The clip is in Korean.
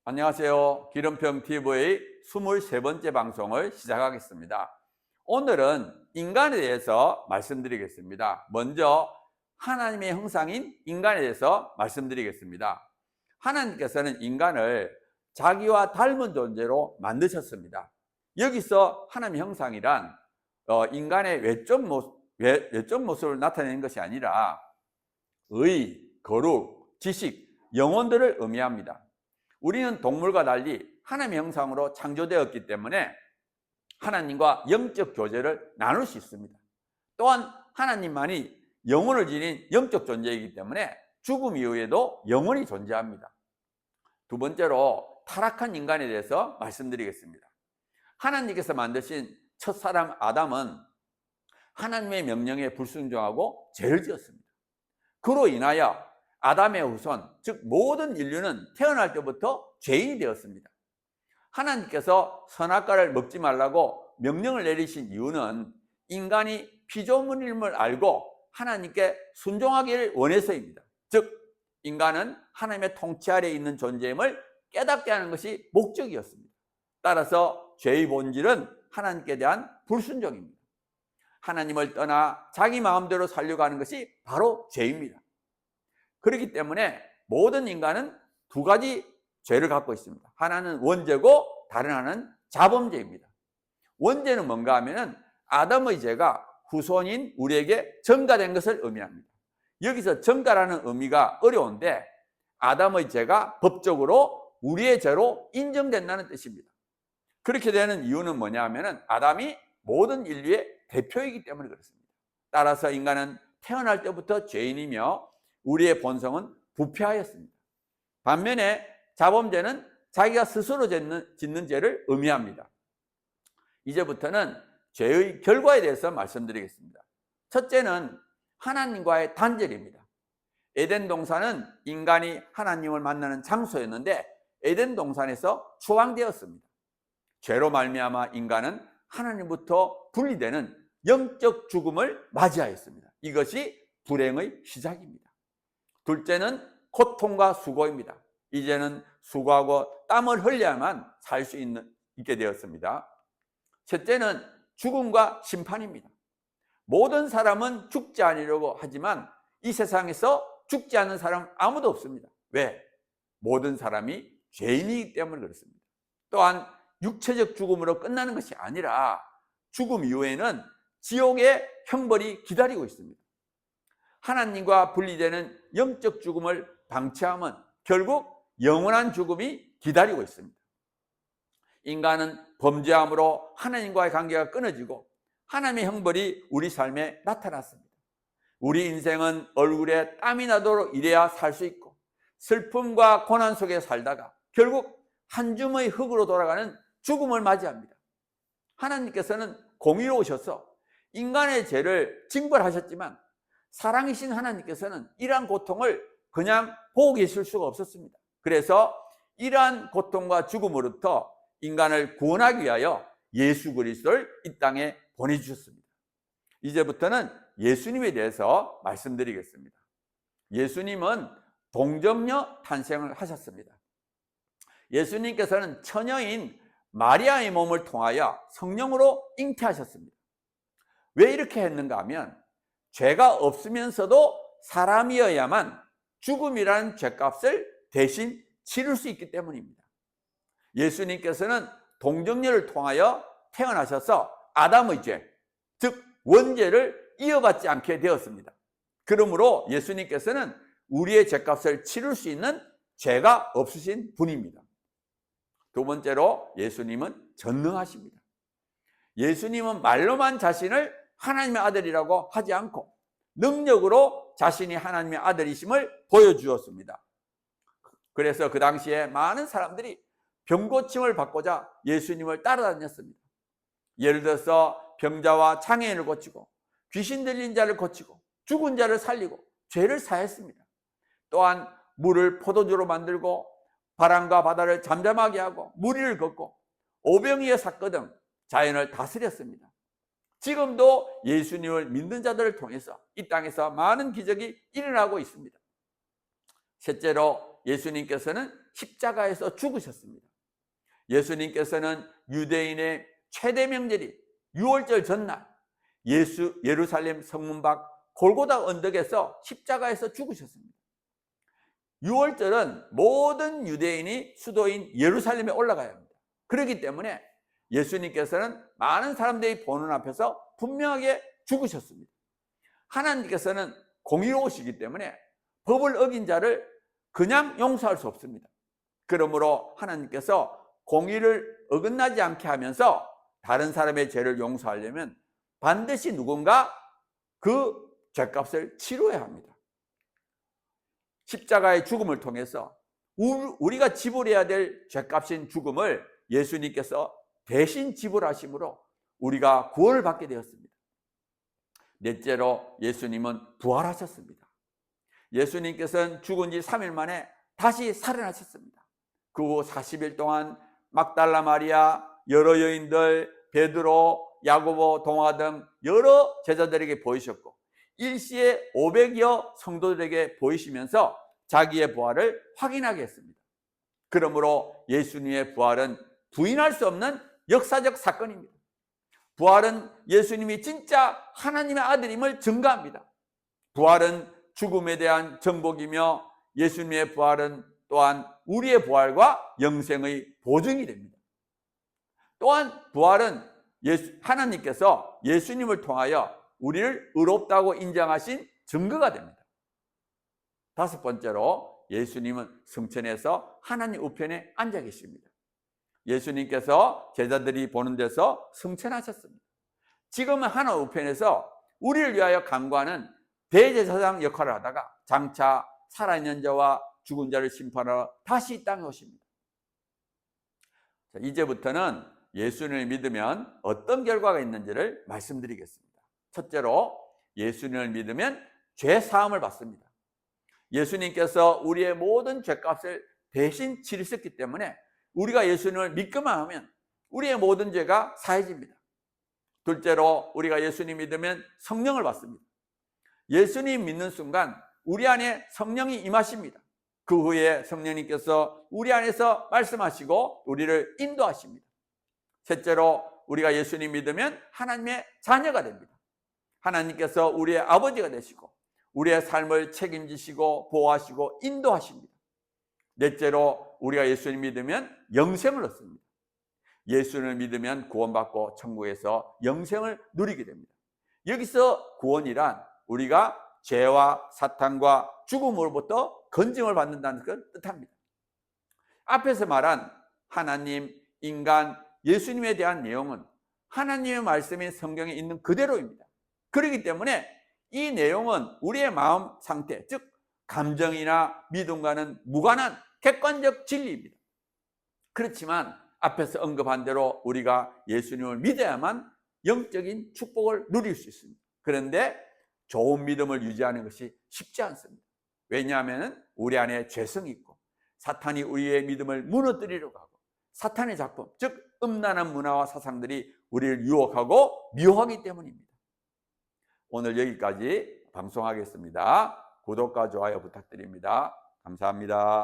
안녕하세요. 기름평TV의 23번째 방송을 시작하겠습니다. 오늘은 인간에 대해서 말씀드리겠습니다. 먼저 하나님의 형상인 인간에 대해서 말씀드리겠습니다. 하나님께서는 인간을 자기와 닮은 존재로 만드셨습니다. 여기서 하나님의 형상이란 인간의 외적 모습을 나타내는 것이 아니라 의, 거룩, 지식, 영혼들을 의미합니다. 우리는 동물과 달리 하나님의 형상으로 창조되었기 때문에 하나님과 영적 교제를 나눌 수 있습니다. 또한 하나님만이 영혼을 지닌 영적 존재이기 때문에 죽음 이후에도 영혼이 존재합니다. 두 번째로 타락한 인간에 대해서 말씀드리겠습니다. 하나님께서 만드신 첫사람 아담은 하나님의 명령에 불순종하고 죄를 지었습니다. 그로 인하여 아담의 후손, 즉 모든 인류는 태어날 때부터 죄인이 되었습니다. 하나님께서 선악과를 먹지 말라고 명령을 내리신 이유는 인간이 피조물임을 알고 하나님께 순종하기를 원해서입니다. 즉 인간은 하나님의 통치 아래에 있는 존재임을 깨닫게 하는 것이 목적이었습니다. 따라서 죄의 본질은 하나님께 대한 불순종입니다. 하나님을 떠나 자기 마음대로 살려고 하는 것이 바로 죄입니다. 그렇기 때문에 모든 인간은 두 가지 죄를 갖고 있습니다. 하나는 원죄고 다른 하나는 자범죄입니다. 원죄는 뭔가 하면은 아담의 죄가 후손인 우리에게 전가된 것을 의미합니다. 여기서 전가라는 의미가 어려운데 아담의 죄가 법적으로 우리의 죄로 인정된다는 뜻입니다. 그렇게 되는 이유는 뭐냐 하면은 아담이 모든 인류의 대표이기 때문에 그렇습니다. 따라서 인간은 태어날 때부터 죄인이며 우리의 본성은 부패하였습니다. 반면에 자범죄는 자기가 스스로 짓는 죄를 의미합니다. 이제부터는 죄의 결과에 대해서 말씀드리겠습니다. 첫째는 하나님과의 단절입니다. 에덴 동산은 인간이 하나님을 만나는 장소였는데 에덴 동산에서 추방되었습니다. 죄로 말미암아 인간은 하나님부터 분리되는 영적 죽음을 맞이하였습니다. 이것이 불행의 시작입니다. 둘째는 고통과 수고입니다. 이제는 수고하고 땀을 흘려야만 살 수 있게 되었습니다. 셋째는 죽음과 심판입니다. 모든 사람은 죽지 않으려고 하지만 이 세상에서 죽지 않는 사람은 아무도 없습니다. 왜? 모든 사람이 죄인이기 때문에 그렇습니다. 또한 육체적 죽음으로 끝나는 것이 아니라 죽음 이후에는 지옥의 형벌이 기다리고 있습니다. 하나님과 분리되는 영적 죽음을 방치하면 결국 영원한 죽음이 기다리고 있습니다. 인간은 범죄함으로 하나님과의 관계가 끊어지고 하나님의 형벌이 우리 삶에 나타났습니다. 우리 인생은 얼굴에 땀이 나도록 일해야 살 수 있고 슬픔과 고난 속에 살다가 결국 한 줌의 흙으로 돌아가는 죽음을 맞이합니다. 하나님께서는 공의로우셔서 인간의 죄를 징벌하셨지만 사랑이신 하나님께서는 이러한 고통을 그냥 보고 계실 수가 없었습니다. 그래서 이러한 고통과 죽음으로부터 인간을 구원하기 위하여 예수 그리스도를 이 땅에 보내주셨습니다. 이제부터는 예수님에 대해서 말씀드리겠습니다. 예수님은 동정녀 탄생을 하셨습니다. 예수님께서는 처녀인 마리아의 몸을 통하여 성령으로 잉태하셨습니다. 왜 이렇게 했는가 하면 죄가 없으면서도 사람이어야만 죽음이라는 죄값을 대신 치를 수 있기 때문입니다. 예수님께서는 동정녀를 통하여 태어나셔서 아담의 죄, 즉 원죄를 이어받지 않게 되었습니다. 그러므로 예수님께서는 우리의 죄값을 치를 수 있는 죄가 없으신 분입니다. 두 번째로 예수님은 전능하십니다. 예수님은 말로만 자신을 하나님의 아들이라고 하지 않고 능력으로 자신이 하나님의 아들이심을 보여주었습니다. 그래서 그 당시에 많은 사람들이 병고침을 받고자 예수님을 따라다녔습니다. 예를 들어서 병자와 장애인을 고치고 귀신 들린 자를 고치고 죽은 자를 살리고 죄를 사했습니다. 또한 물을 포도주로 만들고 바람과 바다를 잠잠하게 하고 무리를 걷고 오병이어 사건 등 자연을 다스렸습니다. 지금도 예수님을 믿는 자들을 통해서 이 땅에서 많은 기적이 일어나고 있습니다. 셋째로 예수님께서는 십자가에서 죽으셨습니다. 예수님께서는 유대인의 최대 명절이 유월절 전날 예루살렘 성문 밖 골고다 언덕에서 십자가에서 죽으셨습니다. 유월절은 모든 유대인이 수도인 예루살렘에 올라가야 합니다. 그렇기 때문에 예수님께서는 많은 사람들이 보는 앞에서 분명하게 죽으셨습니다. 하나님께서는 공의로우시기 때문에 법을 어긴 자를 그냥 용서할 수 없습니다. 그러므로 하나님께서 공의를 어긋나지 않게 하면서 다른 사람의 죄를 용서하려면 반드시 누군가 그 죄값을 치러야 합니다. 십자가의 죽음을 통해서 우리가 지불해야 될 죄값인 죽음을 예수님께서 대신 지불하심으로 우리가 구원을 받게 되었습니다. 넷째로 예수님은 부활하셨습니다. 예수님께서는 죽은 지 3일 만에 다시 살아나셨습니다. 그 후 40일 동안 막달라 마리아, 여러 여인들, 베드로, 야고보, 동화 등 여러 제자들에게 보이셨고 일시에 500여 성도들에게 보이시면서 자기의 부활을 확인하게 했습니다. 그러므로 예수님의 부활은 부인할 수 없는 역사적 사건입니다. 부활은 예수님이 진짜 하나님의 아들임을 증거합니다. 부활은 죽음에 대한 정복이며 예수님의 부활은 또한 우리의 부활과 영생의 보증이 됩니다. 또한 부활은 하나님께서 예수님을 통하여 우리를 의롭다고 인정하신 증거가 됩니다. 다섯 번째로 예수님은 성천에서 하나님 우편에 앉아 계십니다. 예수님께서 제자들이 보는 데서 성천하셨습니다. 지금은 하나님 우편에서 우리를 위하여 간구하는 대제사장 역할을 하다가 장차 살아있는 자와 죽은 자를 심판하러 다시 이 땅에 오십니다. 자, 이제부터는 예수님을 믿으면 어떤 결과가 있는지를 말씀드리겠습니다. 첫째로 예수님을 믿으면 죄 사함을 받습니다. 예수님께서 우리의 모든 죄값을 대신 치르셨기 때문에 우리가 예수님을 믿기만 하면 우리의 모든 죄가 사해집니다. 둘째로 우리가 예수님 믿으면 성령을 받습니다. 예수님 믿는 순간 우리 안에 성령이 임하십니다. 그 후에 성령님께서 우리 안에서 말씀하시고 우리를 인도하십니다. 셋째로 우리가 예수님 믿으면 하나님의 자녀가 됩니다. 하나님께서 우리의 아버지가 되시고 우리의 삶을 책임지시고 보호하시고 인도하십니다. 넷째로 우리가 예수님 믿으면 영생을 얻습니다. 예수를 믿으면 구원받고 천국에서 영생을 누리게 됩니다. 여기서 구원이란 우리가 죄와 사탄과 죽음으로부터 건짐을 받는다는 걸 뜻합니다. 앞에서 말한 하나님, 인간, 예수님에 대한 내용은 하나님의 말씀인 성경에 있는 그대로입니다. 그렇기 때문에 이 내용은 우리의 마음 상태, 즉 감정이나 믿음과는 무관한 객관적 진리입니다. 그렇지만 앞에서 언급한 대로 우리가 예수님을 믿어야만 영적인 축복을 누릴 수 있습니다. 그런데 좋은 믿음을 유지하는 것이 쉽지 않습니다. 왜냐하면 우리 안에 죄성이 있고 사탄이 우리의 믿음을 무너뜨리려고 하고 사탄의 작품, 즉 음란한 문화와 사상들이 우리를 유혹하고 미워하기 때문입니다. 오늘 여기까지 방송하겠습니다. 구독과 좋아요 부탁드립니다. 감사합니다.